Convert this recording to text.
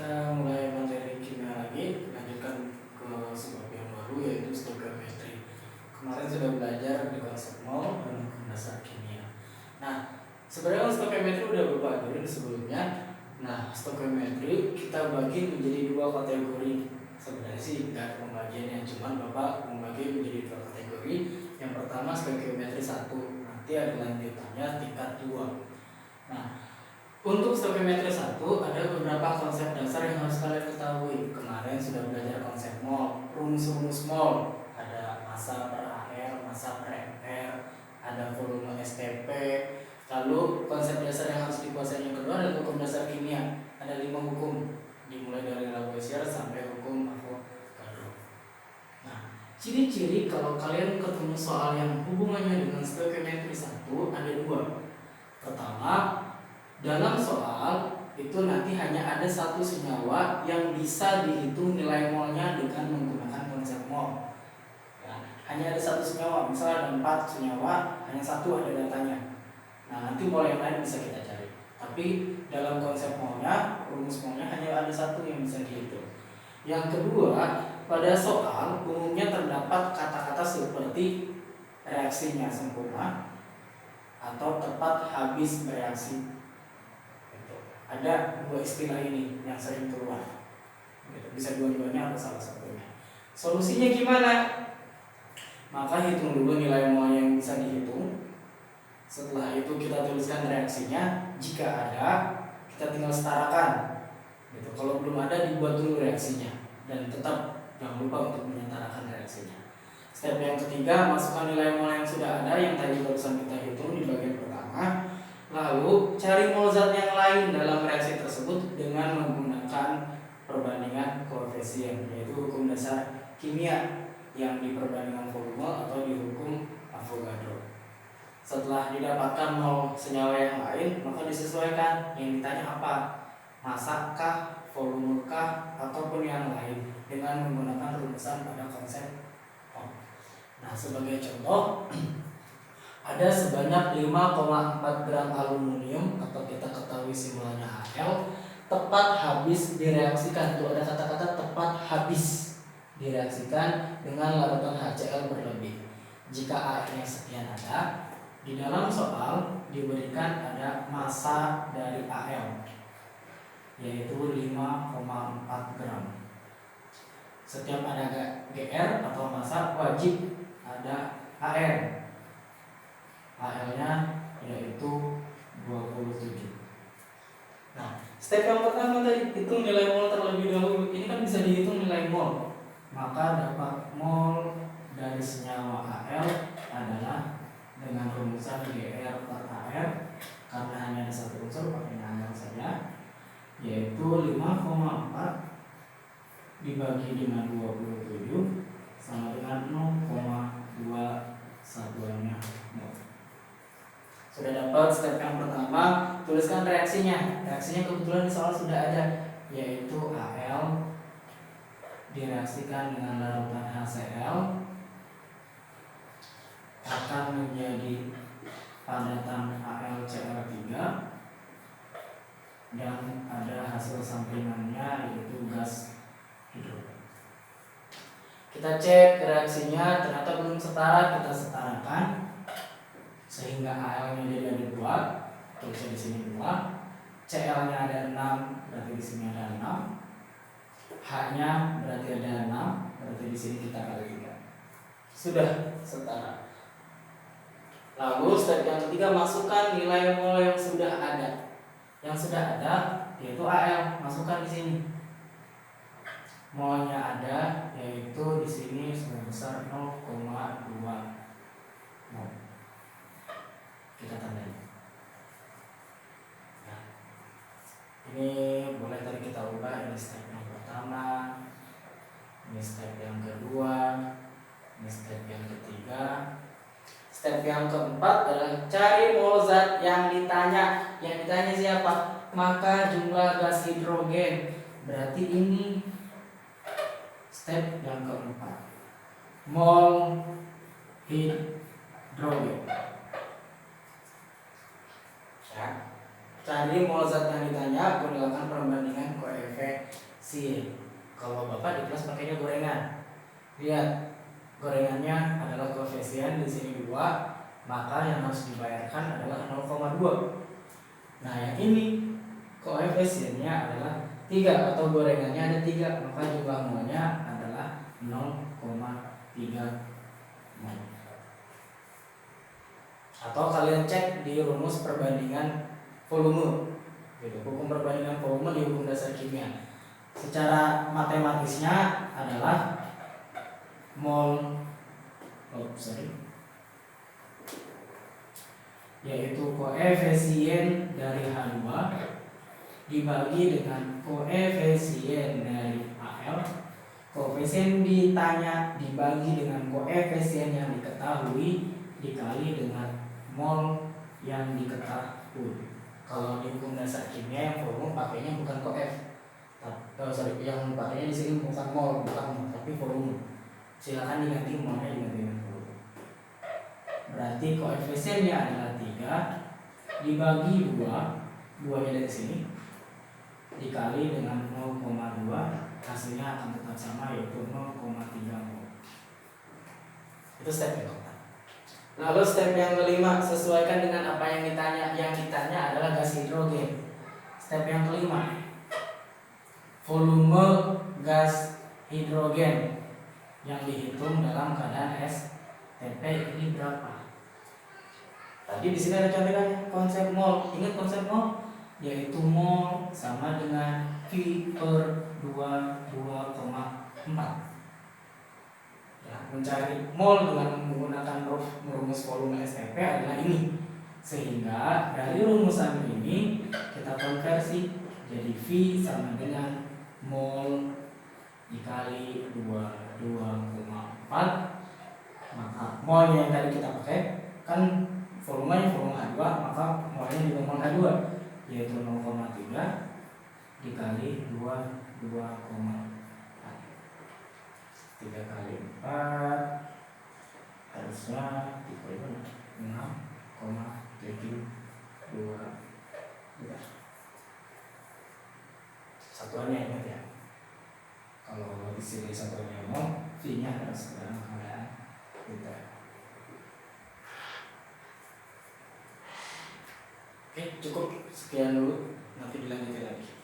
Kita mulai materi kimia lagi, lanjutkan ke sebuah yang baru yaitu stoikiometri. Kemarin sudah belajar di konsep mol dan hukum dasar kimia. Nah, sebenarnya stoikiometri udah Bapak ajarin sebelumnya. Nah, stoikiometri kita bagi menjadi dua kategori. Sebenarnya sih nggak ada pembagiannya, cuman Bapak membagi menjadi dua kategori. Yang pertama stoikiometri 1, nanti ada lanjutannya tingkat 2. Nah, untuk stoikiometri 1 ada beberapa konsep dasar yang harus kalian ketahui. Kemarin sudah belajar konsep mol, rumus-rumus mol, ada massa per AR, massa per MR, ada volume STP. Lalu konsep dasar yang harus dikuasai yang kedua adalah hukum dasar kimia. Ada 5 hukum, dimulai dari Lavoisier sampai hukum Avogadro. Nah, ciri-ciri kalau kalian ketemu soal yang hubungannya dengan stoikiometri 1 ada 2. Pertama, dalam soal itu nanti hanya ada satu senyawa yang bisa dihitung nilai molnya dengan menggunakan konsep mol. Ya, hanya ada satu senyawa, misalnya ada 4 senyawa, hanya satu ada datanya. Nah, nanti mol yang lain bisa kita cari. Tapi dalam konsep molnya, rumus molnya hanya ada satu yang bisa dihitung. Yang kedua, pada soal umumnya terdapat kata-kata seperti reaksinya sempurna atau tepat habis bereaksi. Ada 2 istilah ini yang sering keluar. Bisa dua-duanya atau salah satunya. Solusinya gimana? Maka hitung dulu nilai mol yang bisa dihitung. Setelah itu kita tuliskan reaksinya. Jika ada, kita tinggal setarakan. Kalau belum ada, dibuat dulu reaksinya. Dan tetap jangan lupa untuk menyetarakan reaksinya. Step yang ketiga, masukkan nilai mol yang sudah ada yang tadi barusan kita hitung di bagian pertama. Lalu cari mol zat yang lain dalam reaksi tersebut dengan menggunakan perbandingan koefisien, yaitu hukum dasar kimia yang di perbandingan volume atau di hukum Avogadro. Setelah didapatkan mol senyawa yang lain, maka disesuaikan yang ditanya apa, massa kah, volume kah, ataupun yang lain dengan menggunakan rumusan pada konsep mol. Nah, sebagai contoh, ada sebanyak 5,4 gram aluminium atau kita ketahui simbolnya Al tepat habis direaksikan. Itu ada kata-kata tepat habis direaksikan dengan larutan HCl berlebih. Jika AR-nya sekian ada, di dalam soal diberikan ada massa dari Al yaitu 5,4 gram. Setiap ada GR atau massa wajib ada AR. AL-nya yaitu 27. Nah, step yang pertama tadi hitung nilai mol terlebih dahulu. Ini kan bisa dihitung nilai mol. Maka dapat mol dari senyawa Al adalah dengan rumusan GR per AR, karena hanya ada satu unsur pakai Al saja, yaitu 5,4 dibagi dengan 27 sama dengan 0,2 satuannya mol. Sudah dapat step yang pertama, tuliskan reaksinya. Reaksinya kebetulan di soal sudah ada, yaitu Al direaksikan dengan larutan HCl akan menjadi padatan AlCl3 dan ada hasil sampingannya yaitu gas hidrogen. Kita cek reaksinya, ternyata belum setara, kita setarakan sehingga Al-nya jadi ada 2, tulisnya di sini 2, Cl-nya ada 6, berarti di sini ada 6, H-nya berarti ada 6, berarti di sini kita kali 3. Sudah setara. Lalu step yang ketiga, masukkan nilai mol yang sudah ada. Yang sudah ada yaitu Al, masukkan di sini. Molnya ada yaitu di sini sebesar 0,2 mol. Kita tandai. Nah, ini boleh tadi kita ubah. Ini step yang pertama, ini step yang kedua, ini step yang ketiga. Step yang keempat adalah cari mol zat yang ditanya. Yang ditanya siapa? Maka jumlah gas hidrogen. Berarti ini step yang keempat, mol hidrogen. Ya. cari mol zat yang ditanya, gunakan perbandingan koefisien. Kalau Bapak di kelas pakainya gorengan. Lihat, gorengannya adalah koefisien di sini 2, maka yang harus dibayarkan adalah 0,2. Nah, yang ini koefisiennya adalah 3 atau gorengannya ada 3, maka jumlah molnya adalah 0,3 mol. Atau kalian cek di rumus perbandingan volume. Hukum perbandingan volume di hukum dasar kimia. Secara matematisnya adalah mol yaitu koefisien dari H2 dibagi dengan koefisien dari AL. Koefisien ditanya dibagi dengan koefisien yang diketahui dikali dengan mol yang diketahui. Kalau di hukum dasar kimia yang volume pakainya bukan koef. Yang pakainya di sini bukan mol, tapi volume. Silakan diganti molnya diganti dengan volume. Berarti koefisiennya adalah 3 dibagi 2, 2-nya dari sini, dikali dengan 0,2, hasilnya akan tetap sama yaitu 0,3 mol. Itu step yang pertama. Lalu step yang kelima, sesuaikan dengan apa yang ditanya. Yang ditanya adalah gas hidrogen. Step yang kelima, volume gas hidrogen yang dihitung dalam keadaan STP ini berapa? Tadi di sini ada contekannya, konsep mol. Ingat konsep mol? Yaitu mol sama dengan V per 2,4. Ya, mencari mol dengan menggunakan rumus volume STP adalah ini. Sehingga dari rumusan ini kita konversi jadi V sama dengan mol dikali 2,4. Maka mol yang tadi kita pakai kan volumenya volume H2, maka molnya juga mol H2 yaitu 0,3 dikali 2,4. 3 kali 4 harusnya 6,72. Satuannya ingat ya. Kalau di sini satuannya mol, V-nya harus dalam keadaan liter. Oke, cukup sekian dulu. Nanti dilanjutin lagi.